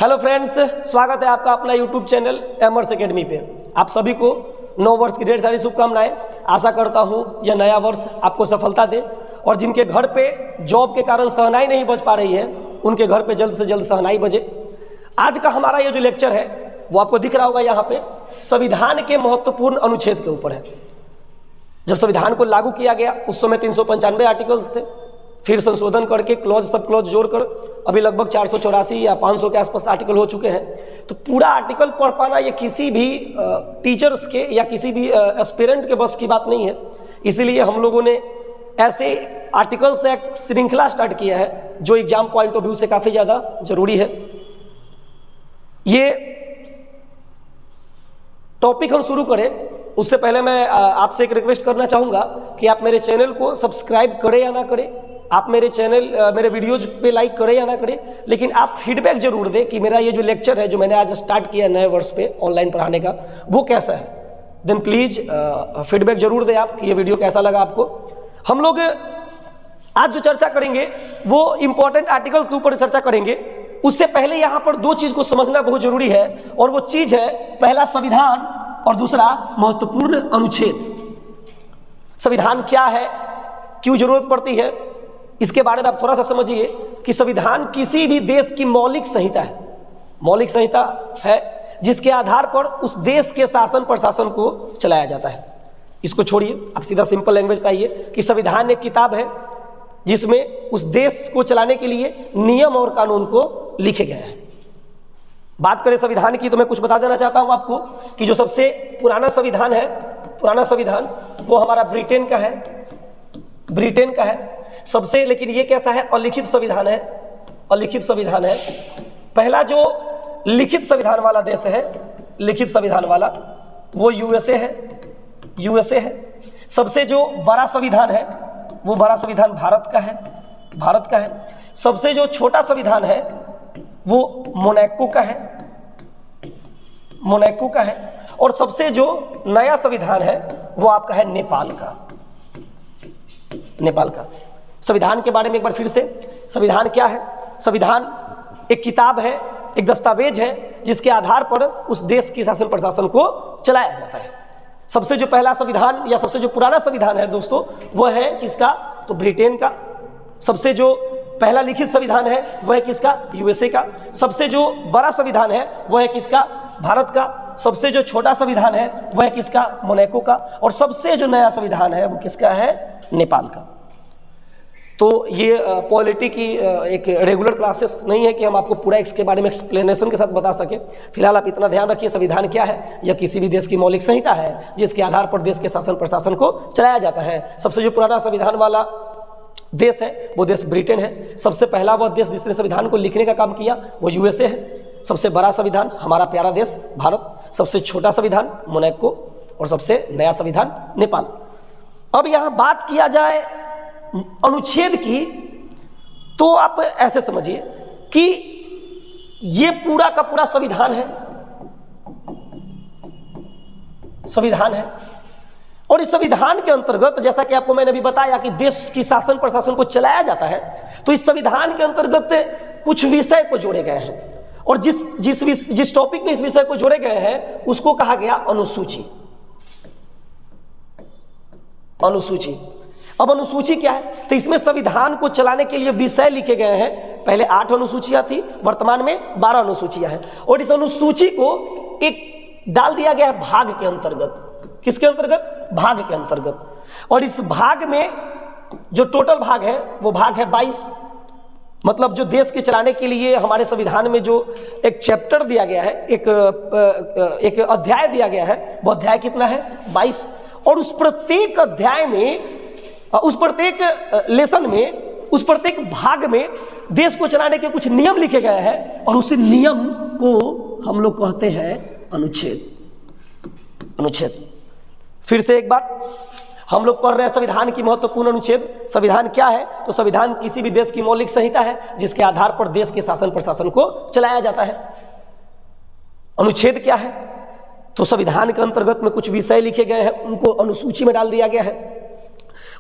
Hello friends, स्वागत है आपका अपना यूट्यूब चैनल एमर्स एकेडमी पे। आप सभी को नव वर्ष की ढेर सारी शुभकामनाएं। आशा करता हूं यह नया वर्ष आपको सफलता दे और जिनके घर पे जॉब के कारण शहनाई नहीं बज पा रही है उनके घर पे जल्द से जल्द शहनाई बजे। आज का हमारा ये जो लेक्चर है वो आपको दिख रहा होगा यहाँ पे, संविधान के महत्वपूर्ण अनुच्छेद के ऊपर है। जब संविधान को लागू किया गया उस समय 395 आर्टिकल्स थे, फिर संशोधन करके क्लॉज सब क्लॉज जोड़कर अभी लगभग 484 या 500 के आसपास आर्टिकल हो चुके हैं। तो पूरा आर्टिकल पढ़ पाना ये किसी भी टीचर्स के या किसी भी एस्पिरेंट के बस की बात नहीं है। इसीलिए हम लोगों ने ऐसे आर्टिकल से एक श्रृंखला स्टार्ट किया है जो एग्जाम पॉइंट ऑफ व्यू से काफ़ी ज़्यादा जरूरी है। ये टॉपिक हम शुरू करें उससे पहले मैं आपसे एक रिक्वेस्ट करना चाहूँगा कि आप मेरे चैनल को सब्सक्राइब करें या ना करें, आप मेरे वीडियोज पे लाइक करें या ना करें, लेकिन आप फीडबैक जरूर दें कि मेरा ये जो लेक्चर है जो मैंने आज स्टार्ट किया नए वर्ष पे ऑनलाइन पढ़ाने का वो कैसा है। देन प्लीज़ फीडबैक जरूर दें आप कि ये वीडियो कैसा लगा आपको। हम लोग आज जो चर्चा करेंगे वो इम्पोर्टेंट आर्टिकल्स के ऊपर चर्चा करेंगे। उससे पहले यहाँ पर दो चीज़ को समझना बहुत जरूरी है और वो चीज़ है पहला संविधान और दूसरा महत्वपूर्ण अनुच्छेद। संविधान क्या है, क्यों जरूरत पड़ती है, इसके बारे में आप थोड़ा सा समझिए कि संविधान किसी भी देश की मौलिक संहिता है। मौलिक संहिता है जिसके आधार पर उस देश के शासन प्रशासन को चलाया जाता है। इसको छोड़िए, आप सीधा सिंपल लैंग्वेज पे आइए कि संविधान एक किताब है जिसमें उस देश को चलाने के लिए नियम और कानून को लिखे गए हैं। बात करें संविधान की तो मैं कुछ बता देना चाहता हूं आपको कि जो सबसे पुराना संविधान है, पुराना संविधान वो हमारा ब्रिटेन का है, ब्रिटेन का है सबसे। लेकिन ये कैसा है, अलिखित संविधान है, अलिखित संविधान है। पहला जो लिखित संविधान वाला देश है, लिखित संविधान वाला, वो यूएसए है, यूएसए है। सबसे जो बड़ा संविधान है वो बड़ा संविधान भारत का है, भारत का है। सबसे जो छोटा संविधान है वो मोनाको का है, मोनाको का है। और सबसे जो नया संविधान है वो आपका है नेपाल का, नेपाल का। संविधान के बारे में एक बार फिर से, संविधान क्या है? संविधान एक किताब है, एक दस्तावेज है जिसके आधार पर उस देश की शासन प्रशासन को चलाया जाता है। सबसे जो पहला संविधान या सबसे जो पुराना संविधान है दोस्तों वो है किसका? तो ब्रिटेन का। सबसे जो पहला लिखित संविधान है वह है किसका? यूएसए का। सबसे जो बड़ा संविधान है वह है किसका? भारत का। सबसे जो छोटा संविधान है वह है किसका? मोनाको का। और सबसे जो नया संविधान है वो किसका है? नेपाल का। तो ये पॉलिटी की एक रेगुलर क्लासेस नहीं है कि हम आपको पूरा इसके बारे में एक्सप्लेनेशन के साथ बता सके। फिलहाल आप इतना ध्यान रखिए संविधान क्या है। यह किसी भी देश की मौलिक संहिता है जिसके आधार पर देश के शासन प्रशासन को चलाया जाता है। सबसे जो पुराना संविधान वाला देश है वो देश ब्रिटेन है। सबसे पहला वह देश जिसने संविधान को लिखने का काम किया वो यूएसए है। सबसे बड़ा संविधान हमारा प्यारा देश भारत। सबसे छोटा संविधान मोनाको और सबसे नया संविधान नेपाल। अब यहाँ बात किया जाए अनुच्छेद की तो आप ऐसे समझिए कि ये पूरा का पूरा संविधान है, संविधान है। और इस संविधान के अंतर्गत जैसा कि आपको मैंने अभी बताया कि देश की शासन प्रशासन को चलाया जाता है, तो इस संविधान के अंतर्गत कुछ विषय को जोड़े गए हैं और जिस टॉपिक में इस विषय को जोड़े गए हैं उसको कहा गया अनुसूची। अनुसूची। अब अनुसूची क्या है? तो इसमें संविधान को चलाने के लिए विषय लिखे गए हैं। पहले 8 अनुसूचियां थी, वर्तमान में 12 अनुसूचियां हैं। और इस अनुसूची को एक डाल दिया गया है भाग के अंतर्गत। किसके अंतर्गत? भाग के अंतर्गत। और इस भाग में जो टोटल भाग है वो भाग है 22। मतलब जो देश के चलाने के लिए हमारे संविधान में जो एक चैप्टर दिया गया है, एक अध्याय दिया गया है, वो अध्याय कितना है? 22। और उस प्रत्येक अध्याय में, उस प्रत्येक लेसन में, उस प्रत्येक भाग में देश को चलाने के कुछ नियम लिखे गए हैं और उस नियम को हम लोग कहते हैं अनुच्छेद। अनुच्छेद। फिर से एक बार, हम लोग पढ़ रहे हैं संविधान की महत्वपूर्ण अनुच्छेद। संविधान क्या है? तो संविधान किसी भी देश की मौलिक संहिता है जिसके आधार पर देश के शासन प्रशासन को चलाया जाता है। अनुच्छेद क्या है? तो संविधान के अंतर्गत में कुछ विषय लिखे गए हैं, उनको अनुसूची में डाल दिया गया है।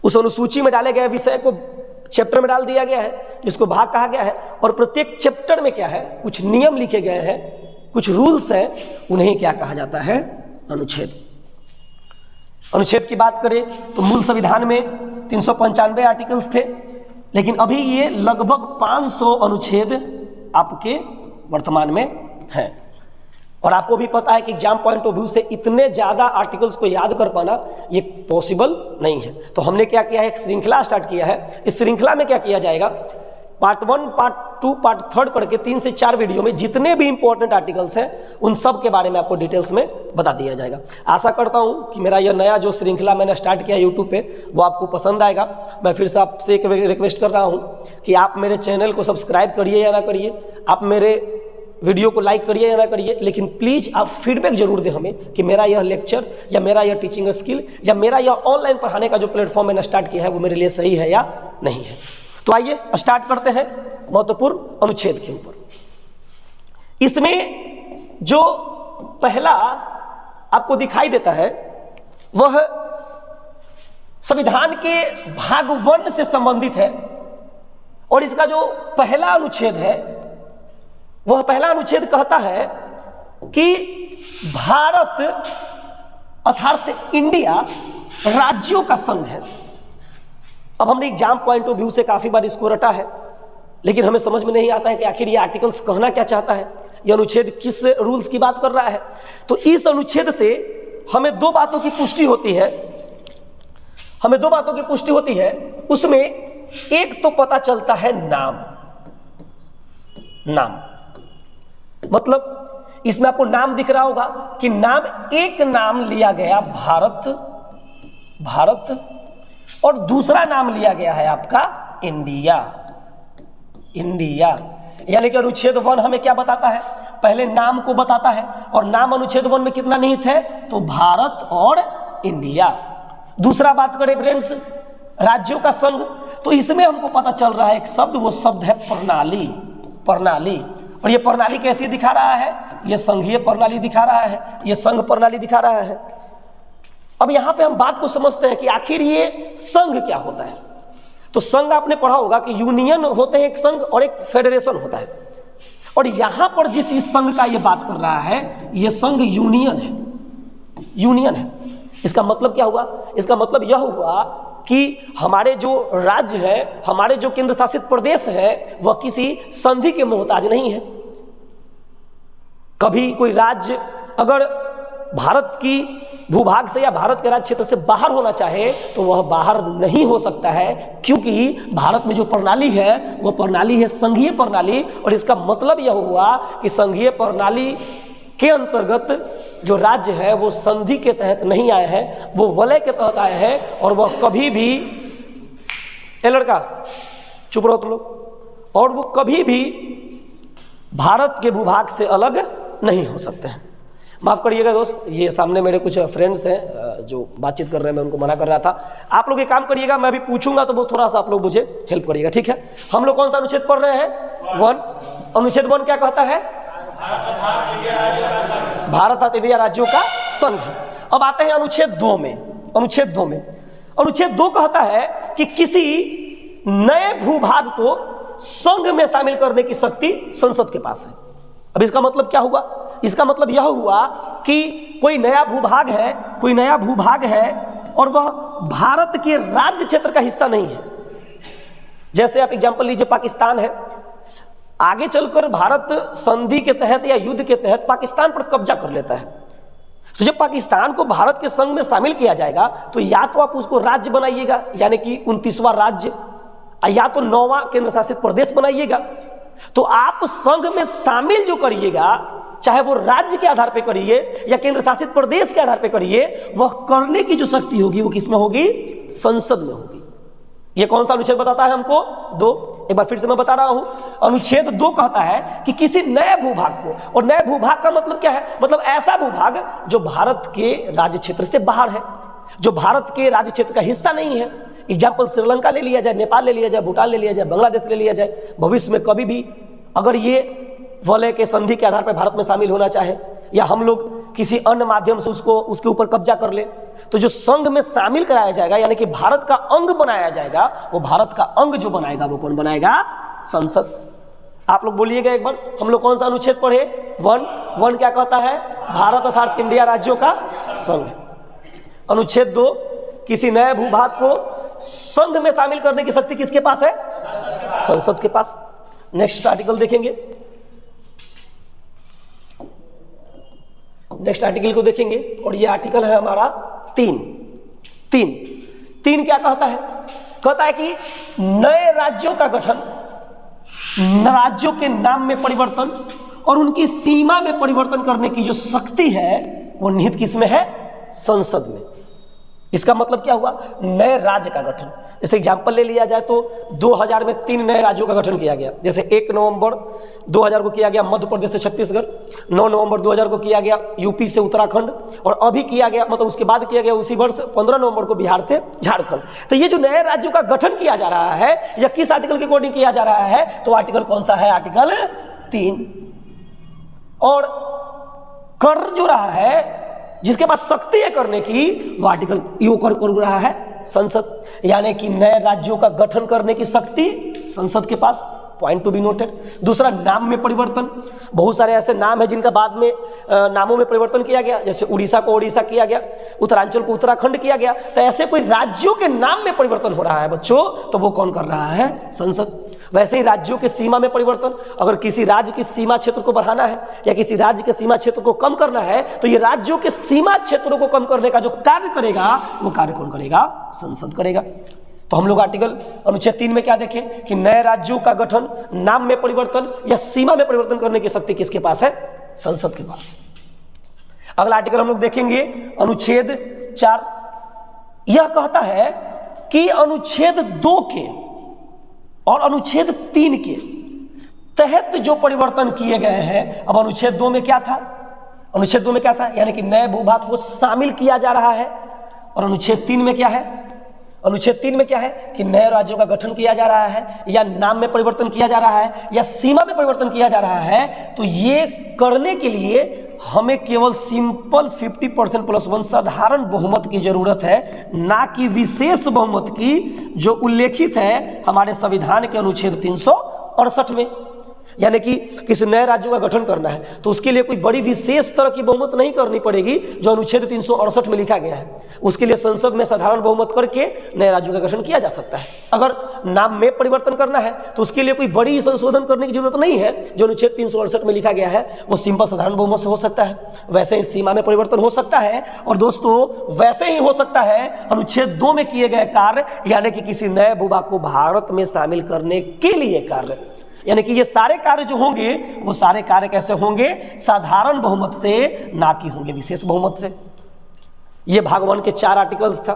उस अनुसूची में डाले गए विषय को चैप्टर में डाल दिया गया है, जिसको भाग कहा गया है। और प्रत्येक चैप्टर में क्या है, कुछ नियम लिखे गए हैं, कुछ रूल्स हैं, उन्हें क्या कहा जाता है, अनुच्छेद। अनुच्छेद की बात करें तो मूल संविधान में 395 आर्टिकल्स थे, लेकिन अभी ये लगभग 500 अनुच्छेद आपके वर्तमान में हैं। और आपको भी पता है कि एग्जाम पॉइंट ऑफ व्यू से इतने ज़्यादा आर्टिकल्स को याद कर पाना ये पॉसिबल नहीं है। तो हमने क्या किया है, एक श्रृंखला स्टार्ट किया है। इस श्रृंखला में क्या किया जाएगा, पार्ट 1, पार्ट 2, पार्ट 3 करके 3 से 4 वीडियो में जितने भी इंपॉर्टेंट आर्टिकल्स हैं उन सब के बारे में आपको डिटेल्स में बता दिया जाएगा। आशा करता हूँ कि मेरा यह नया जो श्रृंखला मैंने स्टार्ट किया यूट्यूब पे वो आपको पसंद आएगा। मैं फिर से आपसे एक रिक्वेस्ट कर रहा हूँ कि आप मेरे चैनल को सब्सक्राइब करिए या ना करिए, आप मेरे वीडियो को लाइक करिए या ना करिए, लेकिन प्लीज़ आप फीडबैक जरूर दें हमें कि मेरा यह लेक्चर या मेरा यह टीचिंग स्किल या मेरा यह ऑनलाइन पढ़ाने का जो प्लेटफॉर्म मैंने स्टार्ट किया है वो मेरे लिए सही है या नहीं है। तो आइए स्टार्ट करते हैं महत्वपूर्ण अनुच्छेद के ऊपर। इसमें जो पहला आपको दिखाई देता है वह संविधान के भाग 1 से संबंधित है। और इसका जो पहला अनुच्छेद है वह पहला अनुच्छेद कहता है कि भारत अर्थात इंडिया राज्यों का संघ है। अब हमने एग्जाम पॉइंट ऑफ व्यू से काफी बार इसको रटा है, लेकिन हमें समझ में नहीं आता है कि आखिर ये आर्टिकल्स कहना क्या चाहता है, ये अनुच्छेद किस रूल्स की बात कर रहा है। तो इस अनुच्छेद से हमें दो बातों की पुष्टि होती है, उसमें एक तो पता चलता है नाम मतलब इसमें आपको नाम दिख रहा होगा कि एक नाम लिया गया भारत और दूसरा नाम लिया गया है आपका इंडिया। यानी कि अनुच्छेद 1 हमें क्या बताता है, पहले नाम को बताता है, और नाम अनुच्छेद 1 में कितना निहित है, तो भारत और इंडिया। दूसरा बात करें फ्रेंड्स राज्यों का संघ, तो इसमें हमको पता चल रहा है एक शब्द, वो शब्द है प्रणाली। और ये प्रणाली कैसी दिखा रहा है, ये संघीय प्रणाली दिखा रहा है, ये संघ प्रणाली दिखा रहा है। अब यहां पे हम बात को समझते हैं कि आखिर ये संघ क्या होता है। तो संघ आपने पढ़ा होगा कि यूनियन होते हैं एक संघ और एक फेडरेशन होता है, और यहां पर जिस इस संघ का ये बात कर रहा है ये संघ यूनियन है। इसका मतलब क्या हुआ, इसका मतलब यह हुआ कि हमारे जो राज्य है, हमारे जो केंद्र शासित प्रदेश है, वह किसी संधि के मोहताज नहीं है। कभी कोई राज्य अगर भारत की भूभाग से या भारत के राज्य क्षेत्र से बाहर होना चाहे तो वह बाहर नहीं हो सकता है, क्योंकि भारत में जो प्रणाली है वह प्रणाली है संघीय प्रणाली। और इसका मतलब यह हुआ कि संघीय प्रणाली के अंतर्गत जो राज्य है वो संधि के तहत नहीं आए हैं, वो वलय के तहत आए हैं, और वह कभी भी, ए लड़का चुप रहो तुम लोग, और वो कभी भी भारत के भूभाग से अलग नहीं हो सकते हैं। माफ करिएगा दोस्त, ये सामने मेरे कुछ फ्रेंड्स हैं जो बातचीत कर रहे हैं, मैं उनको मना कर रहा था। आप लोग ये काम करिएगा, मैं अभी पूछूंगा तो वो थोड़ा सा आप लोग मुझे हेल्प करिएगा, ठीक है। हम लोग कौन सा अनुच्छेद पढ़ रहे हैं, 1। अनुच्छेद 1 क्या कहता है, भारत और इंडिया राज्यों का संघ। अब आते हैं अनुच्छेद 2 में। अनुच्छेद 2 कहता है कि किसी नए भूभाग को संघ में शामिल करने की शक्ति संसद के पास है। अब इसका मतलब क्या हुआ, इसका मतलब यह हुआ कि कोई नया भूभाग है और वह भारत के राज्य क्षेत्र का हिस्सा नहीं है। जैसे आप एग्जांपल लीजिए, पाकिस्तान है, आगे चलकर भारत संधि के तहत या युद्ध के तहत पाकिस्तान पर कब्जा कर लेता है। तो जब पाकिस्तान को भारत के संघ में शामिल किया जाएगा तो या तो आप उसको राज्य बनाइएगा, यानी कि 29वां राज्य, या तो 9वां केंद्र शासित प्रदेश बनाइएगा। तो आप संघ में शामिल जो करिएगा, चाहे वो राज्य के आधार पर करिए या केंद्र शासित प्रदेश के आधार पर करिए, वह करने की जो शक्ति होगी वो किसमें होगी, संसद में होगी। ये कौन सा अनुच्छेद बताता है हमको, 2। एक बार फिर से मैं बता रहा हूं, अनुच्छेद 2 कहता है कि किसी नए भूभाग को, और नए भूभाग का मतलब क्या है, मतलब ऐसा भूभाग जो भारत के राज्य क्षेत्र से बाहर है, जो भारत के राज्य क्षेत्र का हिस्सा नहीं है। एग्जाम्पल श्रीलंका ले लिया जाए, नेपाल ले लिया जाए, भूटान ले लिया जाए, बांग्लादेश ले लिया जाए। भविष्य में कभी भी अगर ये वलय के संधि के आधार पर भारत में शामिल होना चाहे या हम लोग किसी अन्य माध्यम से उसके ऊपर कब्जा कर ले, तो जो संघ में शामिल कराया जाएगा यानी कि भारत का अंग बनाया जाएगा, वो भारत का अंग जो बनाएगा वो कौन बनाएगा? संसद। आप लोग बोलिएगा एक बार, हम लोग कौन सा अनुच्छेद पढ़े? 1 क्या कहता है? भारत अर्थात इंडिया राज्यों का संघ। अनुच्छेद 2, किसी नए भूभाग को संघ में शामिल करने की शक्ति किसके पास है? संसद के पास। नेक्स्ट आर्टिकल देखेंगे, नेक्स्ट आर्टिकल को देखेंगे और ये आर्टिकल है हमारा 3 क्या कहता है? कहता है कि नए राज्यों का गठन, राज्यों के नाम में परिवर्तन और उनकी सीमा में परिवर्तन करने की जो शक्ति है वो निहित किसमें है? संसद में। इसका मतलब क्या हुआ? नए राज्य का गठन। जैसे एग्जाम्पल ले लिया जाए तो 2000 में 3 नए राज्यों का गठन किया गया। जैसे 1 नवंबर 2000 को किया गया मध्य प्रदेश से छत्तीसगढ़, 9 नवंबर 2000 को किया गया यूपी से उत्तराखंड, और अभी किया गया, मतलब उसके बाद किया गया उसी वर्ष 15 नवंबर को बिहार से झारखंड। तो ये जो नए राज्यों का गठन किया जा रहा है, यह किस आर्टिकल के अकॉर्डिंग किया जा रहा है? तो आर्टिकल कौन सा है? आर्टिकल 3। और कर जो रहा है, जिसके पास शक्ति है करने की, वो आर्टिकल यो कर रहा है संसद। यानी कि नए राज्यों का गठन करने की शक्ति संसद के पास। Point to be noted. दूसरा, नाम में परिवर्तन। बहुत सारे ऐसे नाम है जिनका बाद में नामों में परिवर्तन किया गया, जैसे उड़ीसा को ओडिशा किया गया, उत्तरांचल को उत्तराखंड किया गया। तो ऐसे कोई राज्यों के नाम में परिवर्तन हो रहा है बच्चों, तो वो कौन कर रहा है? संसद। वैसे ही राज्यों के सीमा में परिवर्तन, अगर किसी राज्य की सीमा क्षेत्र को बढ़ाना है या किसी राज्य के सीमा क्षेत्र को कम करना है, तो ये राज्यों के सीमा क्षेत्रों को कम करने का जो कार्य करेगा, वो कार्य कौन करेगा? संसद करेगा। तो हम लोग आर्टिकल अनुच्छेद 3 में क्या देखें कि नए राज्यों का गठन, नाम में परिवर्तन या सीमा में परिवर्तन करने की शक्ति किसके पास है? संसद के पास। अगला आर्टिकल हम लोग देखेंगे अनुच्छेद 4। यह कहता है कि अनुच्छेद 2 के और अनुच्छेद 3 के तहत जो परिवर्तन किए गए हैं, अब अनुच्छेद 2 में क्या था? अनुच्छेद 2 में क्या था? यानी कि नए भूभाग को शामिल किया जा रहा है। और अनुच्छेद 3 में क्या है? अनुच्छेद 3 में क्या है कि नए राज्यों का गठन किया जा रहा है, या नाम में परिवर्तन किया जा रहा है, या सीमा में परिवर्तन किया जा रहा है। तो ये करने के लिए हमें केवल सिंपल 50% प्लस 1 साधारण बहुमत की जरूरत है, ना कि विशेष बहुमत की, जो उल्लेखित है हमारे संविधान के अनुच्छेद 368 में। यानी कि किसी नए राज्यों का गठन करना है तो उसके लिए कोई बड़ी विशेष तरह की बहुमत नहीं करनी पड़ेगी, जो अनुच्छेद 368 में लिखा गया है। उसके लिए संसद में साधारण बहुमत करके नए राज्यों का गठन किया जा सकता है। अगर नाम में परिवर्तन करना है तो उसके लिए कोई बड़ी संशोधन करने की जरूरत नहीं है, जो अनुच्छेद 368 में लिखा गया है वो सिंपल साधारण बहुमत से हो सकता है। वैसे ही सीमा में परिवर्तन हो सकता है, और दोस्तों वैसे ही हो सकता है अनुच्छेद 2 में किए गए कार्य, यानी कि किसी नए भूभाग को भारत में शामिल करने के लिए कार्य। यानी कि ये सारे कार्य जो होंगे वो सारे कार्य कैसे होंगे? साधारण बहुमत से, ना कि होंगे विशेष बहुमत से। ये भाग 1 के 4 आर्टिकल्स था।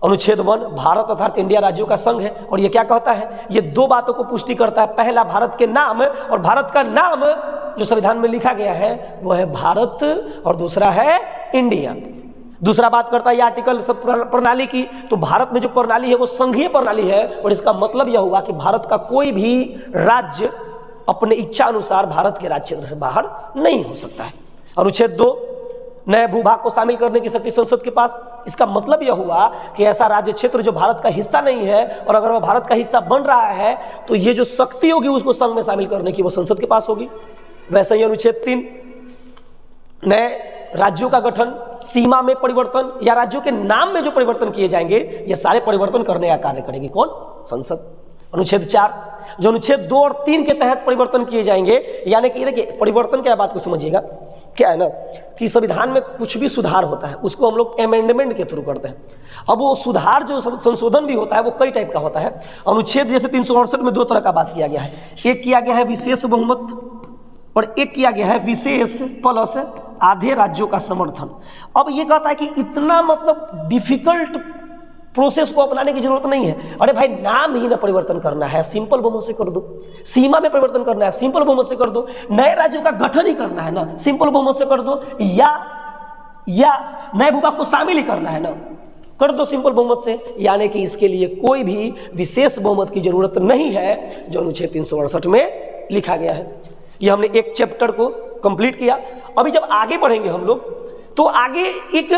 अनुच्छेद 1 भारत अर्थात इंडिया राज्यों का संघ है, और ये क्या कहता है? ये 2 बातों को पुष्टि करता है। पहला, भारत के नाम, और भारत का नाम जो संविधान में लिखा गया है वो है भारत, और दूसरा है इंडिया। दूसरा बात करता है ये आर्टिकल सब प्रणाली की, तो भारत में जो प्रणाली है वो संघीय प्रणाली है, और इसका मतलब यह हुआ कि भारत का कोई भी राज्य अपने इच्छा अनुसार भारत के राज्य क्षेत्र से बाहर नहीं हो सकता है। अनुच्छेद 2 नए भूभाग को शामिल करने की शक्ति संसद के पास। इसका मतलब यह हुआ कि ऐसा राज्य क्षेत्र जो भारत का हिस्सा नहीं है, और अगर वह भारत का हिस्सा बन रहा है, तो ये जो शक्ति होगी उसको संघ में शामिल करने की वो संसद के पास होगी। वैसे ही अनुच्छेद 3 नए राज्यों का गठन, सीमा में परिवर्तन या राज्यों के नाम में जो परिवर्तन किए जाएंगे, ये सारे परिवर्तन करने का कार्य करेगी कौन? संसद। अनुच्छेद 4 जो अनुच्छेद 2 और 3 के तहत परिवर्तन किए जाएंगे, यानी कि देखिए परिवर्तन क्या बात को समझिएगा, क्या है ना कि संविधान में कुछ भी सुधार होता है उसको हम लोग अमेंडमेंट के थ्रू करते हैं। अब वो सुधार जो संशोधन भी होता है वो कई टाइप का होता है। अनुच्छेद जैसे 368 में 2 तरह का बात किया गया है। एक किया गया है विशेष बहुमत, और एक किया गया है विशेष प्लस आधे राज्यों का समर्थन। अब ये कहता है कि इतना मतलब डिफिकल्ट प्रोसेस को अपनाने की जरूरत नहीं है। अरे भाई नाम ही ना परिवर्तन करना है, सिंपल बहुमत से कर दो। सीमा में परिवर्तन करना है, सिंपल बहुमत से कर दो। नए राज्यों का गठन ही करना है ना, सिंपल बहुमत से कर दो। या नए भूभाग को शामिल ही करना है ना, कर दो सिंपल बहुमत से। यानी कि इसके लिए कोई भी विशेष बहुमत की जरूरत नहीं है, जो अनुच्छेद 368 में लिखा गया है। ये हमने एक चैप्टर को कंप्लीट किया। अभी जब आगे बढ़ेंगे हम लोग तो आगे एक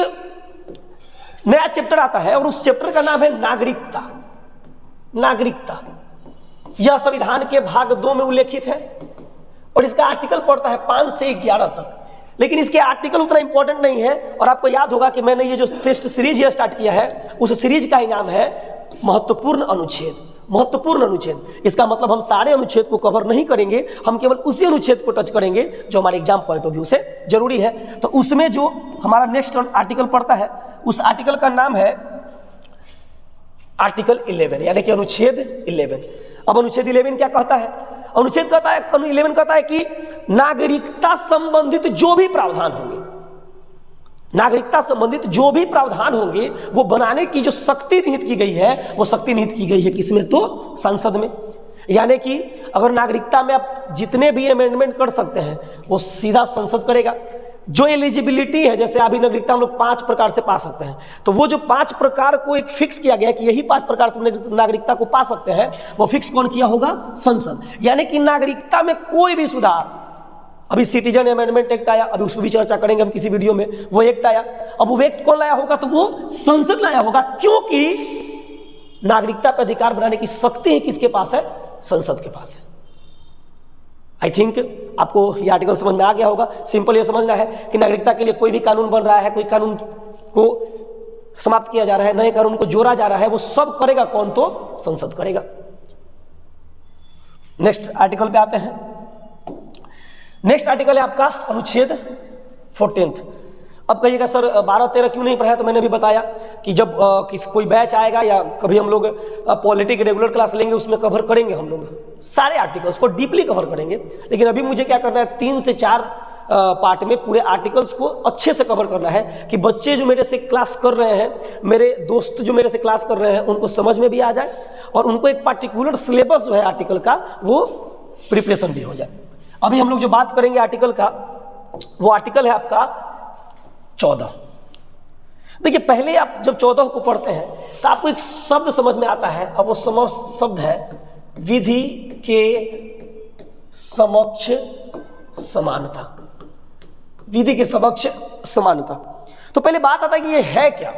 नया चैप्टर आता है और उस चैप्टर का नाम है नागरिकता। नागरिकता यह संविधान के भाग 2 में उल्लेखित है और इसका आर्टिकल पढ़ता है 5 से 11 तक, लेकिन इसके आर्टिकल उतना इंपॉर्टेंट नहीं है। और आपको याद होगा कि मैंने ये जो टेस्ट सीरीज ये स्टार्ट किया है उस सीरीज का ही नाम है महत्वपूर्ण अनुच्छेद। महत्वपूर्ण अनुच्छेद, इसका मतलब हम सारे अनुच्छेद को कवर नहीं करेंगे, हम केवल उसी अनुच्छेद को टच करेंगे जो हमारे एग्जाम पॉइंट ऑफ व्यू से जरूरी है। तो उसमें जो हमारा नेक्स्ट आर्टिकल पड़ता है उस आर्टिकल का नाम है आर्टिकल 11 यानी कि अनुच्छेद 11। अब अनुच्छेद 11 क्या कहता है? अनुच्छेद कहता है 11 कहता है कि नागरिकता संबंधित जो भी प्रावधान होंगे, नागरिकता संबंधित जो भी प्रावधान होंगे वो बनाने की जो शक्ति निहित की गई है वो शक्ति निहित की गई है किसमें? तो संसद में। यानी कि अगर नागरिकता में आप जितने भी अमेंडमेंट कर सकते हैं वो सीधा संसद करेगा। जो एलिजिबिलिटी है, जैसे अभी नागरिकता हम लोग 5 प्रकार से पा सकते हैं, तो वो जो 5 प्रकार को एक फिक्स किया गया है कि यही 5 प्रकार से नागरिकता को पा सकते हैं, वो फिक्स कौन किया होगा? संसद। यानी कि नागरिकता में कोई भी सुधार, अभी सिटीजन अमेंडमेंट एक्ट आया, अभी उसमें भी चर्चा करेंगे हम किसी वीडियो में, वो एक्ट आया, अब वो एक्ट कौन लाया होगा? तो वो संसद लाया होगा, क्योंकि नागरिकता पर अधिकार बनाने की शक्ति है किसके पास है? संसद के पास है। आई थिंक आपको ये आर्टिकल समझ में आ गया होगा। सिंपल ये समझना है कि नागरिकता के लिए कोई भी कानून बन रहा है, कोई कानून को समाप्त किया जा रहा है, नए कानून को जोड़ा जा रहा है, वो सब करेगा कौन? तो संसद करेगा। नेक्स्ट आर्टिकल पे आते हैं। नेक्स्ट आर्टिकल है आपका अनुच्छेद 14। अब कहिएगा सर 12-13 क्यों नहीं पढ़ाया? तो मैंने भी बताया कि जब कोई बैच आएगा या कभी हम लोग पॉलिटी की रेगुलर क्लास लेंगे उसमें कवर करेंगे हम लोग सारे आर्टिकल्स को, डीपली कवर करेंगे। लेकिन अभी मुझे क्या करना है, 3 से 4 पार्ट में पूरे आर्टिकल्स को अच्छे से कवर करना है कि बच्चे जो मेरे से क्लास कर रहे हैं, मेरे दोस्त जो मेरे से क्लास कर रहे हैं, उनको समझ में भी आ जाए और उनको एक पार्टिकुलर सिलेबस जो है आर्टिकल का वो प्रिपरेशन भी हो जाए। अभी हम लोग जो बात करेंगे आर्टिकल का, वो आर्टिकल है आपका 14। देखिए पहले आप जब 14 को पढ़ते हैं तो आपको एक शब्द समझ में आता है, अब वो शब्द है विधि के समक्ष समानता। विधि के समक्ष समानता। तो पहले बात आता है कि ये है क्या।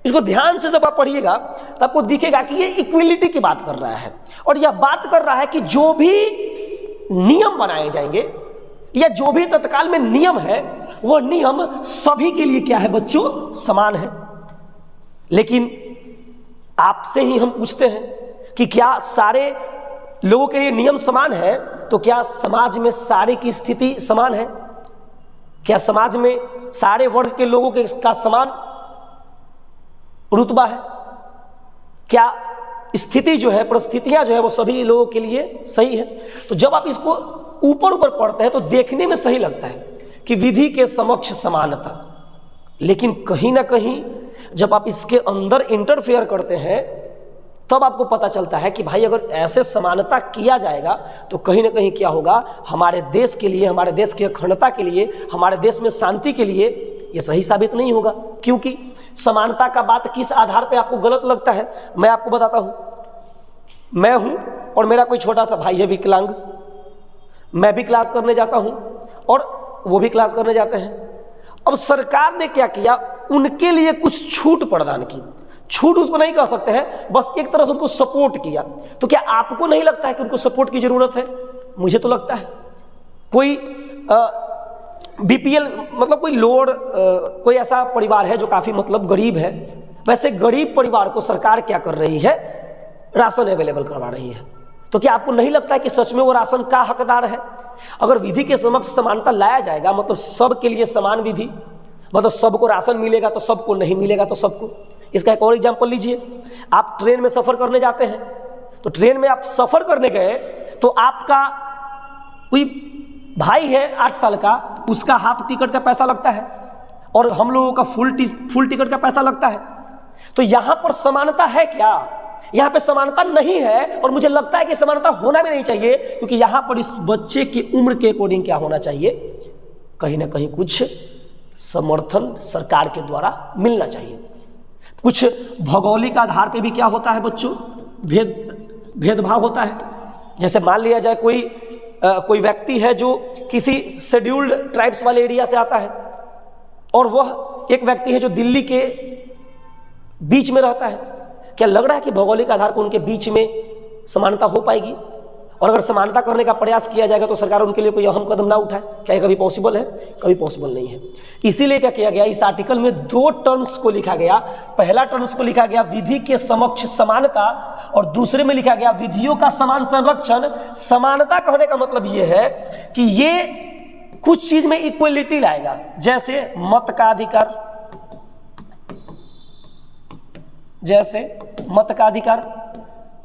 इसको ध्यान से जब आप पढ़िएगा तो आपको दिखेगा कि ये इक्विलिटी की बात कर रहा है और यह बात कर रहा है कि जो भी नियम बनाए जाएंगे या जो भी तत्काल में नियम है वो नियम सभी के लिए क्या है बच्चों? समान है। लेकिन आपसे ही हम पूछते हैं कि क्या सारे लोगों के लिए नियम समान है? तो क्या समाज में सारे की स्थिति समान है? क्या समाज में सारे वर्ग के लोगों का समान रुतबा है? क्या स्थिति जो है, परिस्थितियां जो है वो सभी लोगों के लिए सही है? तो जब आप इसको ऊपर ऊपर पढ़ते हैं तो देखने में सही लगता है कि विधि के समक्ष समानता, लेकिन कहीं ना कहीं जब आप इसके अंदर इंटरफेयर करते हैं तब आपको पता चलता है कि भाई अगर ऐसे समानता किया जाएगा तो कहीं ना कहीं क्या होगा, हमारे देश के लिए, हमारे देश की अखंडता के लिए, हमारे देश में शांति के लिए ये सही साबित नहीं होगा। क्योंकि समानता का बात किस आधार पे आपको गलत लगता है मैं आपको बताता हूं। मैं हूं और मेरा कोई छोटा सा भाई है विकलांग, मैं भी क्लास करने जाता हूं और वो भी क्लास करने जाते हैं। अब सरकार ने क्या किया, उनके लिए कुछ छूट प्रदान की। छूट उसको नहीं कह सकते हैं, बस एक तरह से उनको सपोर्ट किया। तो क्या आपको नहीं लगता है कि उनको सपोर्ट की जरूरत है? मुझे तो लगता है। कोई बीपीएल मतलब कोई लोअर कोई ऐसा परिवार है जो काफ़ी मतलब गरीब है, वैसे गरीब परिवार को सरकार क्या कर रही है, राशन अवेलेबल करवा रही है। तो क्या आपको नहीं लगता है कि सच में वो राशन का हकदार है? अगर विधि के समक्ष समानता लाया जाएगा मतलब सबके लिए समान विधि, मतलब सबको राशन मिलेगा तो सबको, नहीं मिलेगा तो सबको। इसका एक और एग्जाम्पल लीजिए। आप ट्रेन में सफ़र करने जाते हैं तो ट्रेन में आप सफ़र करने गए तो आपका कोई भाई है 8 साल का, उसका हाफ टिकट का पैसा लगता है और हम लोगों का फुल टिकट का पैसा लगता है। तो यहाँ पर समानता है क्या? यहाँ पे समानता नहीं है और मुझे लगता है कि समानता होना भी नहीं चाहिए, क्योंकि यहाँ पर इस बच्चे की उम्र के अकॉर्डिंग क्या होना चाहिए, कहीं ना कहीं कुछ समर्थन सरकार के द्वारा मिलना चाहिए। कुछ भौगोलिक आधार पे भी क्या होता है बच्चों, भेदभाव होता है। जैसे मान लिया जाए कोई व्यक्ति है जो किसी शेड्यूल्ड ट्राइब्स वाले एरिया से आता है और वह एक व्यक्ति है जो दिल्ली के बीच में रहता है, क्या लग रहा है कि भौगोलिक आधार पर उनके बीच में समानता हो पाएगी? और अगर समानता करने का प्रयास किया जाएगा तो सरकार उनके लिए कोई अहम कदम ना उठाए? क्या ये कभी पॉसिबल है? कभी पॉसिबल नहीं है। इसीलिए क्या किया गया, इस आर्टिकल में 2 टर्म्स को लिखा गया। पहला टर्म्स को लिखा गया विधि के समक्ष समानता और दूसरे में लिखा गया विधियों का समान संरक्षण। समानता कहने का मतलब ये है कि ये कुछ चीज में इक्वलिटी लाएगा, जैसे मत का अधिकार,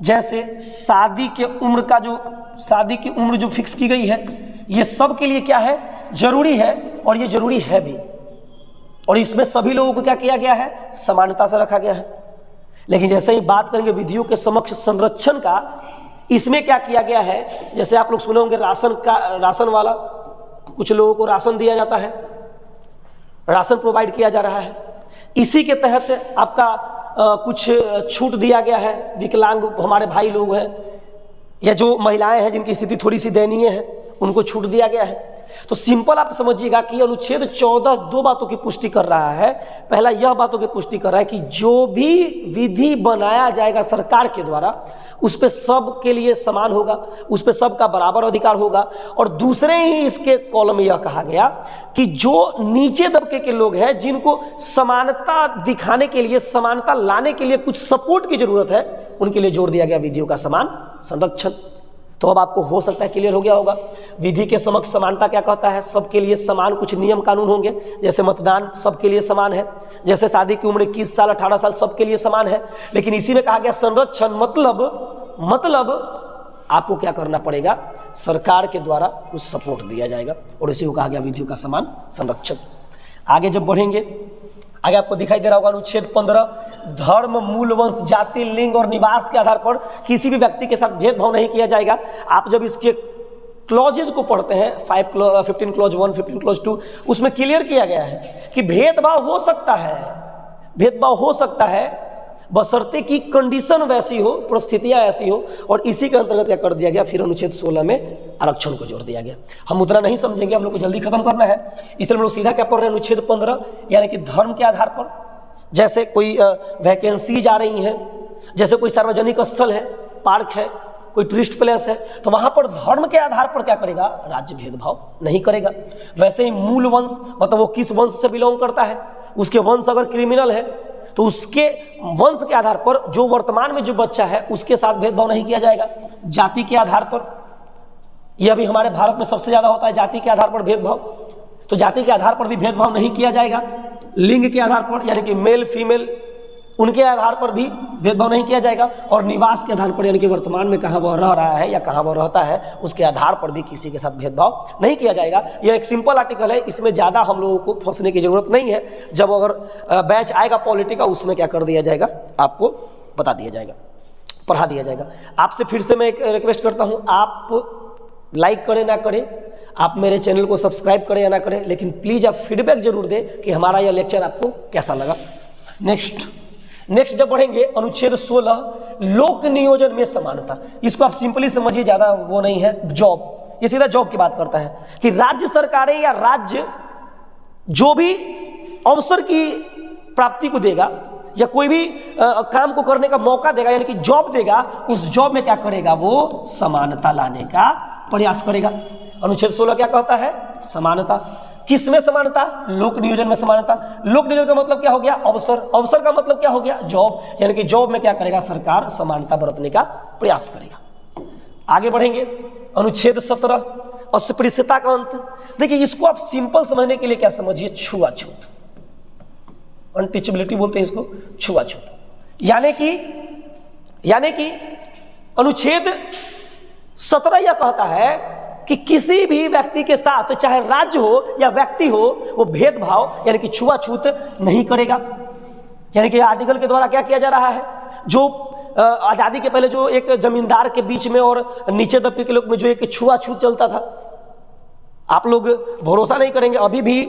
जैसे शादी की उम्र जो फिक्स की गई है, ये सब के लिए क्या है, जरूरी है, और ये जरूरी है भी। और इसमें सभी लोगों को क्या किया गया है, समानता से रखा गया है। लेकिन जैसे ही बात करेंगे विधियों के समक्ष संरक्षण का, इसमें क्या किया गया है, जैसे आप लोग सुने होंगे राशन वाला, कुछ लोगों को राशन दिया जाता है, राशन प्रोवाइड किया जा रहा है। इसी के तहत आपका कुछ छूट दिया गया है। विकलांग हमारे भाई लोग हैं या जो महिलाएं हैं जिनकी स्थिति थोड़ी सी दयनीय है, उनको छूट दिया गया है। तो सिंपल आप समझिएगा कि अनुच्छेद 14 2 बातों की पुष्टि कर रहा है। पहला यह बातों की पुष्टि कर रहा है कि जो भी विधि बनाया जाएगा सरकार के द्वारा, उस पे सब के लिए समान होगा, उस पे सबका बराबर अधिकार होगा। और दूसरे ही इसके कॉलम में यह कहा गया कि जो नीचे दबके के लोग हैं, जिनको समानता दिखाने के लिए, समानता लाने के लिए कुछ सपोर्ट की जरूरत है, उनके लिए जोड़ दिया गया विधियों का समान संरक्षण। तो अब आपको हो सकता है क्लियर हो गया होगा। विधि के समक्ष समानता क्या कहता है, सबके लिए समान कुछ नियम कानून होंगे, जैसे मतदान सबके लिए समान है, जैसे शादी की उम्र 21 साल 18 साल सबके लिए समान है। लेकिन इसी में कहा गया संरक्षण, मतलब आपको क्या करना पड़ेगा, सरकार के द्वारा कुछ सपोर्ट दिया जाएगा, और इसी को कहा गया विधियों का समान संरक्षण। आगे जब बढ़ेंगे, आगे आपको दिखाई दे रहा होगा अनुच्छेद 15, धर्म, मूल, वंश, जाति, लिंग और निवास के आधार पर किसी भी व्यक्ति के साथ भेदभाव नहीं किया जाएगा। आप जब इसके क्लॉजेज को पढ़ते हैं, 15 क्लॉज 1, 15 क्लॉज 2, उसमें क्लियर किया गया है कि भेदभाव हो सकता है, बशर्ते की कंडीशन वैसी हो, परिस्थितियां ऐसी हो। और इसी के अंतर्गत क्या कर दिया गया, फिर अनुच्छेद 16 में आरक्षण को जोड़ दिया गया। हम उतना नहीं समझेंगे, हम लोग को जल्दी खत्म करना है, इसलिए हम लोग सीधा क्या पढ़ रहे हैं, अनुच्छेद 15 यानी कि धर्म के आधार पर, जैसे कोई वैकेंसीज आ रही हैं, जैसे कोई सार्वजनिक स्थल है, पार्क है, कोई टूरिस्ट प्लेस है, तो वहां पर धर्म के आधार पर क्या करेगा, राज्य भेदभाव नहीं करेगा। वैसे ही मूल वंश, मतलब वो किस वंश से बिलोंग करता है, उसके वंश अगर क्रिमिनल है तो उसके वंश के आधार पर जो वर्तमान में जो बच्चा है उसके साथ भेदभाव नहीं किया जाएगा। जाति के आधार पर, यह भी हमारे भारत में सबसे ज्यादा होता है, जाति के आधार पर भेदभाव, तो जाति के आधार पर भी भेदभाव नहीं किया जाएगा। लिंग के आधार पर, यानी कि मेल फीमेल, उनके आधार पर भी भेदभाव नहीं किया जाएगा। और निवास के आधार पर, यानी कि वर्तमान में कहाँ वह रह रहा है या कहाँ वह रहता है, उसके आधार पर भी किसी के साथ भेदभाव नहीं किया जाएगा। यह एक सिंपल आर्टिकल है, इसमें ज़्यादा हम लोगों को फंसने की जरूरत नहीं है। जब अगर बैच आएगा पॉलिटी का, उसमें क्या कर दिया जाएगा, आपको बता दिया जाएगा, पढ़ा दिया जाएगा। आपसे फिर से मैं एक रिक्वेस्ट करता हूँ, आप लाइक करें ना करें, आप मेरे चैनल को सब्सक्राइब करें या ना करें, लेकिन प्लीज़ आप फीडबैक जरूर दें कि हमारा यह लेक्चर आपको कैसा लगा। नेक्स्ट जब बढ़ेंगे, अनुच्छेद 16, लोक नियोजन में समानता। इसको आप सिंपली समझिए, ज़्यादा वो नहीं है। जॉब, ये सीधा जॉब की बात करता है कि राज्य सरकारें या राज्य जो भी अवसर की प्राप्ति को देगा या कोई भी काम को करने का मौका देगा, यानी कि जॉब देगा, उस जॉब में क्या करेगा, वो समानता लाने का प्रयास करेगा। अनुच्छेद 16 क्या कहता है, समानता। किस में समानता, लोक नियोजन में समानता। लोक नियोजन का मतलब क्या हो गया, अवसर। अवसर का मतलब क्या हो गया, जॉब, यानी कि जॉब में क्या करेगा, सरकार समानता बरतने का प्रयास करेगा। आगे बढ़ेंगे, अनुच्छेद 17, अस्पृश्यता का अंत। देखिए, इसको आप सिंपल समझने के लिए क्या समझिए, छुआछूत, अनटचेबिलिटी बोलते हैं इसको, छुआछूत। यानी कि अनुच्छेद 17 यह कहता है कि किसी भी व्यक्ति के साथ, चाहे राज्य हो या व्यक्ति हो, वो भेदभाव यानी कि छुआछूत नहीं करेगा। यानी कि आर्टिकल के द्वारा क्या किया जा रहा है, जो आज़ादी के पहले जो एक जमींदार के बीच में और नीचे दबके के लोग में जो एक छुआछूत चलता था, आप लोग भरोसा नहीं करेंगे, अभी भी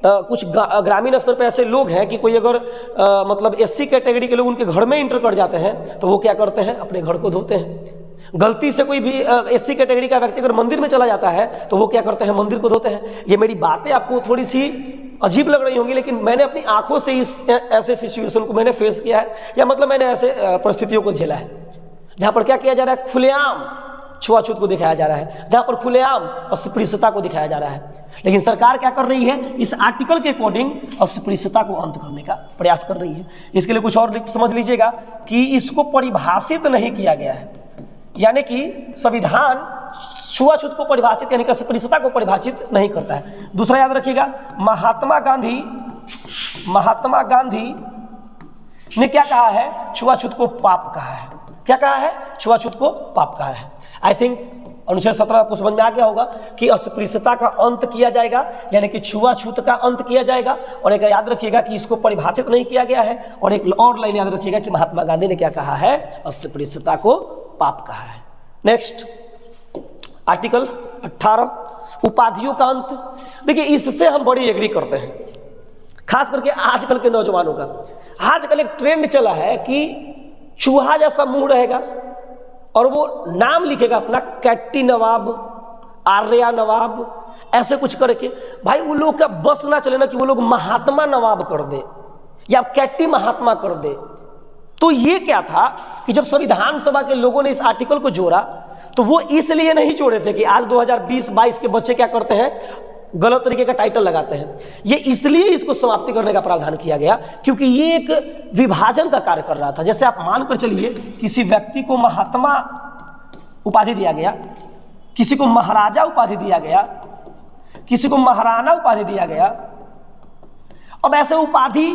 कुछ ग्रामीण स्तर पर ऐसे लोग हैं कि कोई अगर मतलब SC कैटेगरी के लोग उनके घर में इंटर कर जाते हैं तो वो क्या करते हैं, अपने घर को धोते हैं। गलती से कोई भी एससी कैटेगरी का व्यक्ति अगर मंदिर में चला जाता है तो वो क्या करते हैं, मंदिर को धोते हैं। ये मेरी बातें आपको थोड़ी सी अजीब लग रही होंगी, लेकिन मैंने अपनी आंखों से इस ऐसे सिचुएशन को मैंने फेस किया है, या मतलब मैंने ऐसे परिस्थितियों को झेला है जहाँ पर क्या किया जा रहा है, खुलेआम छुआछूत को दिखाया जा रहा है, जहाँ पर खुलेआम अस्पृश्यता को दिखाया जा रहा है। लेकिन सरकार क्या कर रही है, इस आर्टिकल के अकॉर्डिंग अस्पृश्यता को अंत करने का प्रयास कर रही है। इसके लिए कुछ और समझ लीजिएगा कि इसको परिभाषित नहीं किया गया है, यानी कि संविधान छुआछूत को परिभाषित यानी कि अस्पृश्यता को परिभाषित नहीं करता है। दूसरा याद रखिएगा, महात्मा गांधी ने क्या कहा है, छुआछूत को पाप कहा है। क्या कहा है, छुआछूत को पाप कहा है। आई थिंक अनुच्छेद 17 आपको समझ में आ गया होगा कि अस्पृश्यता का अंत किया जाएगा, यानी कि छुआछूत का अंत किया जाएगा। और एक याद रखिएगा कि इसको परिभाषित नहीं किया गया है। और एक और लाइन याद रखिएगा कि महात्मा गांधी ने क्या कहा है, अस्पृश्यता को पाप कहा है। नेक्स्ट आर्टिकल 18, उपाधियों का अंत। देखिए, इससे हम बड़ी एग्री करते हैं, खास करके आजकल के नौजवानों का। आजकल एक ट्रेंड चला है कि चूहा जैसा मुंह रहेगा और वो नाम लिखेगा अपना, कैटी नवाब, आर्या नवाब, ऐसे कुछ करके। भाई उन लोग का बस ना चले ना कि वो लोग महात्मा नवाब कर दे या कैटी महात्मा कर दे। तो ये क्या था कि जब संविधान सभा के लोगों ने इस आर्टिकल को जोड़ा तो वो इसलिए नहीं जोड़े थे कि आज 2020-22 के बच्चे क्या करते हैं, गलत तरीके का टाइटल लगाते हैं। ये इसलिए इसको समाप्ति करने का प्रावधान किया गया क्योंकि ये एक विभाजन का कार्य कर रहा था। जैसे आप मानकर चलिए किसी व्यक्ति को महात्मा उपाधि दिया गया, किसी को महाराजा उपाधि दिया गया, किसी को महाराणा उपाधि दिया गया। अब ऐसे उपाधि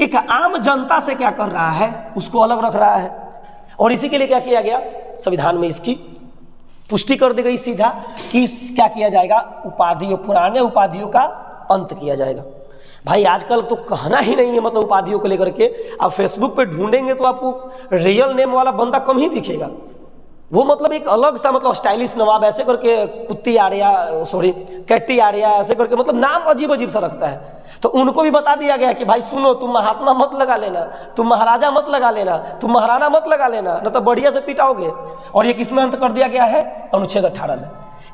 एक आम जनता से क्या कर रहा है, उसको अलग रख रहा है। और इसी के लिए क्या किया गया, संविधान में इसकी पुष्टि कर दी गई सीधा कि क्या किया जाएगा, उपाधियों, पुराने उपाधियों का अंत किया जाएगा। भाई आजकल तो कहना ही नहीं है, मतलब उपाधियों को लेकर के आप फेसबुक पे ढूंढेंगे तो आपको रियल नेम वाला बंदा कम ही दिखेगा। वो मतलब एक अलग सा, मतलब स्टाइलिश नवाब ऐसे करके, कुत्ती आर्या, सॉरी कैटी आर्या ऐसे करके, मतलब नाम अजीब अजीब सा रखता है। तो उनको भी बता दिया गया कि भाई सुनो, तुम महात्मा मत लगा लेना, तुम महाराजा मत लगा लेना, तुम महाराणा मत लगा लेना, न तो बढ़िया से पिटाओगे। और ये किसमें अंत कर दिया गया है, अनुच्छेद 18 में।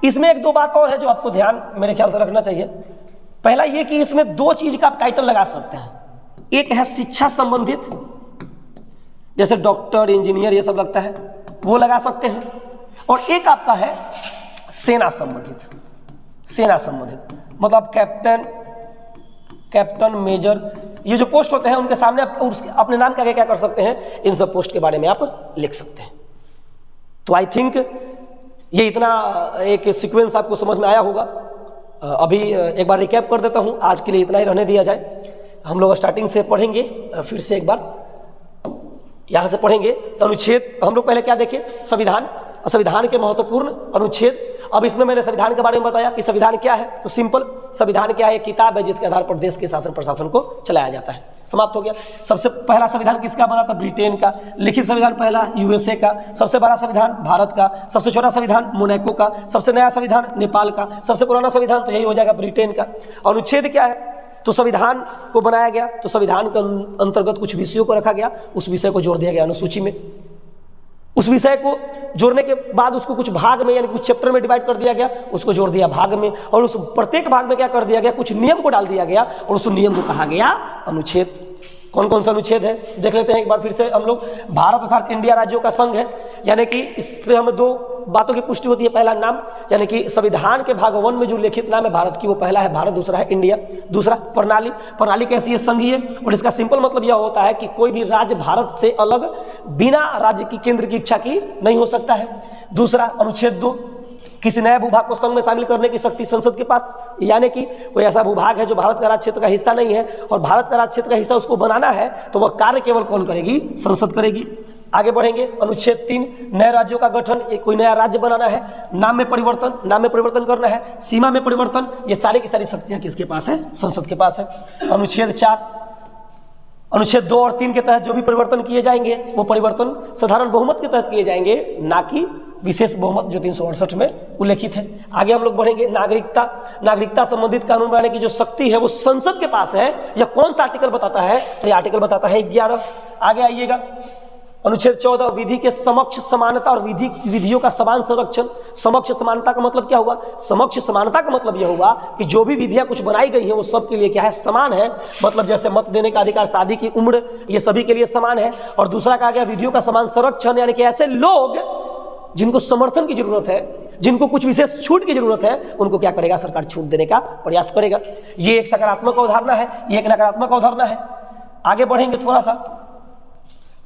इसमें एक दो बात और है जो आपको ध्यान मेरे ख्याल से रखना चाहिए। पहला ये कि इसमें दो चीज का आप टाइटल लगा सकते हैं। एक है शिक्षा संबंधित, जैसे डॉक्टर, इंजीनियर, ये सब लगता है, वो लगा सकते हैं। और एक आपका है सेना संबंधित, सेना संबंधित मतलब कैप्टन, मेजर, ये जो पोस्ट होते हैं उनके सामने आप अपने नाम के आगे क्या कर सकते हैं, इन सब पोस्ट के बारे में आप लिख सकते हैं। तो आई थिंक ये इतना एक सीक्वेंस आपको समझ में आया होगा। अभी एक बार रिकैप कर देता हूँ, आज के लिए इतना ही रहने दिया जाए। हम लोग स्टार्टिंग से पढ़ेंगे, फिर से एक बार यहाँ से पढ़ेंगे। अनुच्छेद हम लोग पहले क्या देखें, संविधान के महत्वपूर्ण अनुच्छेद। अब इसमें मैंने संविधान के बारे में बताया कि संविधान क्या है। तो सिंपल, संविधान क्या है, एक किताब है जिसके आधार पर देश के शासन प्रशासन को चलाया जाता है। समाप्त हो गया। सबसे पहला संविधान किसका बना था, ब्रिटेन का। लिखित संविधान पहला यूएसए का। सबसे बड़ा संविधान भारत का। सबसे छोटा संविधान मोनाको का। सबसे नया संविधान नेपाल का। सबसे पुराना संविधान तो यही हो जाएगा, ब्रिटेन का। अनुच्छेद क्या है, तो संविधान को बनाया गया तो संविधान के अंतर्गत कुछ विषयों को रखा गया, उस विषय को जोड़ दिया गया अनुसूची में। उस विषय को जोड़ने के बाद उसको कुछ भाग में, यानी कुछ चैप्टर में डिवाइड कर दिया गया, उसको जोड़ दिया भाग में। और उस प्रत्येक भाग में क्या कर दिया गया, कुछ नियम को डाल दिया गया और उस नियम को कहा गया अनुच्छेद। कौन कौन सा अनुच्छेद है देख लेते हैं एक बार फिर से हम लोग। भारत अर्थात इंडिया राज्यों का संघ है, यानी कि इसमें हमें दो बातों की पुष्टि होती है। पहला नाम, यानी कि संविधान के भाग 1 में जो लिखित नाम है भारत की, वो पहला है भारत, दूसरा है इंडिया। दूसरा प्रणाली, प्रणाली कैसी है, संघीय। और इसका सिंपल मतलब यह होता है कि कोई भी राज्य भारत से अलग बिना राज्य की केंद्र की इच्छा की नहीं हो सकता है। दूसरा अनुच्छेद 2, किसी नए भूभाग को संघ में शामिल करने की शक्ति संसद के पास, यानी कि कोई ऐसा भूभाग है जो भारत का राज्य क्षेत्र का हिस्सा नहीं है और भारत का राज्य क्षेत्र का हिस्सा उसको बनाना है, तो वह कार्य केवल कौन करेगी, संसद करेगी। आगे बढ़ेंगे, अनुच्छेद 3, नए राज्यों का गठन। कोई नया राज्य बनाना है, नाम में परिवर्तन करना है, सीमा में परिवर्तन, ये सारी की सारी शक्तियां किसके पास है, संसद के पास है। अनुच्छेद 4, अनुच्छेद 2 और 3 के तहत जो भी परिवर्तन किए जाएंगे वो परिवर्तन साधारण बहुमत के तहत किए जाएंगे, ना कि विशेष बहुमत जो 368 में उल्लेखित है। आगे हम लोग बढ़ेंगे, नागरिकता संबंधित कानून बनाने की जो शक्ति है वो संसद के पास है। यह कौन सा आर्टिकल बताता है, तो यह आर्टिकल बताता है 11। आगे आइएगा, अनुच्छेद 14 विधि के समक्ष समानता और विधियों का समान संरक्षण। समक्ष समानता का मतलब क्या हुआ? समक्ष समानता का मतलब यह हुआ कि जो भी विधियां कुछ बनाई गई हैं वो सबके लिए क्या है? समान है। मतलब जैसे मत देने का अधिकार, शादी की उम्र, ये सभी के लिए समान है। और दूसरा कहा गया विधियों का समान संरक्षण, यानी कि ऐसे लोग जिनको समर्थन की जरूरत है, जिनको कुछ विशेष छूट की जरूरत है, उनको क्या करेगा? सरकार छूट देने का प्रयास करेगा। ये एक सकारात्मक अवधारणा है, ये एक नकारात्मक अवधारणा है। आगे बढ़ेंगे थोड़ा सा।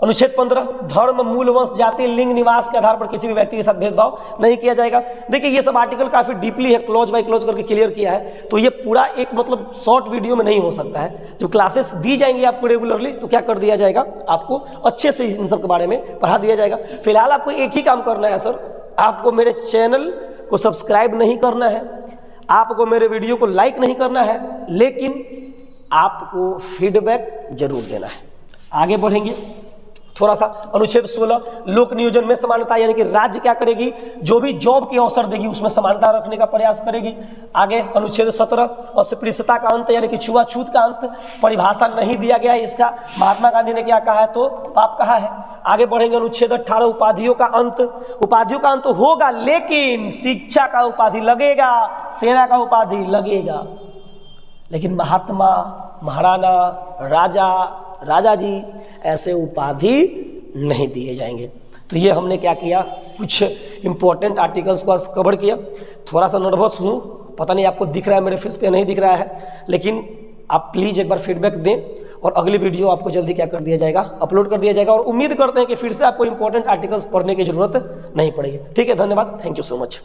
अनुच्छेद 15 धर्म, मूल, वंश, जाति, लिंग, निवास के आधार पर किसी भी व्यक्ति के साथ भेदभाव नहीं किया जाएगा। देखिए ये सब आर्टिकल काफी डीपली है, क्लोज बाय क्लोज करके क्लियर किया है, तो ये पूरा एक मतलब शॉर्ट वीडियो में नहीं हो सकता है। जब क्लासेस दी जाएंगी आपको रेगुलरली तो क्या कर दिया जाएगा? आपको अच्छे से इन सब के बारे में पढ़ा दिया जाएगा। फिलहाल आपको एक ही काम करना है सर, आपको मेरे चैनल को सब्सक्राइब नहीं करना है, आपको मेरे वीडियो को लाइक नहीं करना है, लेकिन आपको फीडबैक जरूर देना है। आगे बढ़ेंगे थोड़ा सा। अनुच्छेद 16 लोक नियोजन में समानता, यानी कि राज्य क्या करेगी? जो भी जॉब के अवसर देगी उसमें समानता रखने का प्रयास करेगी। आगे अनुच्छेद 17 अस्पृश्यता का अंत, यानी कि छुआछूत का अंत। परिभाषा नहीं दिया गया है इसका, महात्मा गांधी ने क्या कहा है? तो पाप कहा है। आगे बढ़ेंगे अनुच्छेद 18 उपाधियों का अंत। उपाधियों का अंत होगा, लेकिन शिक्षा का उपाधि लगेगा, सेना का उपाधि लगेगा, लेकिन महात्मा, महाराणा, राजा, राजा जी ऐसे उपाधि नहीं दिए जाएंगे। तो ये हमने क्या किया? कुछ इंपॉर्टेंट आर्टिकल्स को कवर किया। थोड़ा सा नर्वस हूँ, पता नहीं आपको दिख रहा है मेरे फेस पे नहीं दिख रहा है, लेकिन आप प्लीज़ एक बार फीडबैक दें और अगली वीडियो आपको जल्दी क्या कर दिया जाएगा? अपलोड कर दिया जाएगा। और उम्मीद करते हैं कि फिर से आपको इंपॉर्टेंट आर्टिकल्स पढ़ने की जरूरत नहीं पड़ेगी। ठीक है, धन्यवाद, थैंक यू सो मच।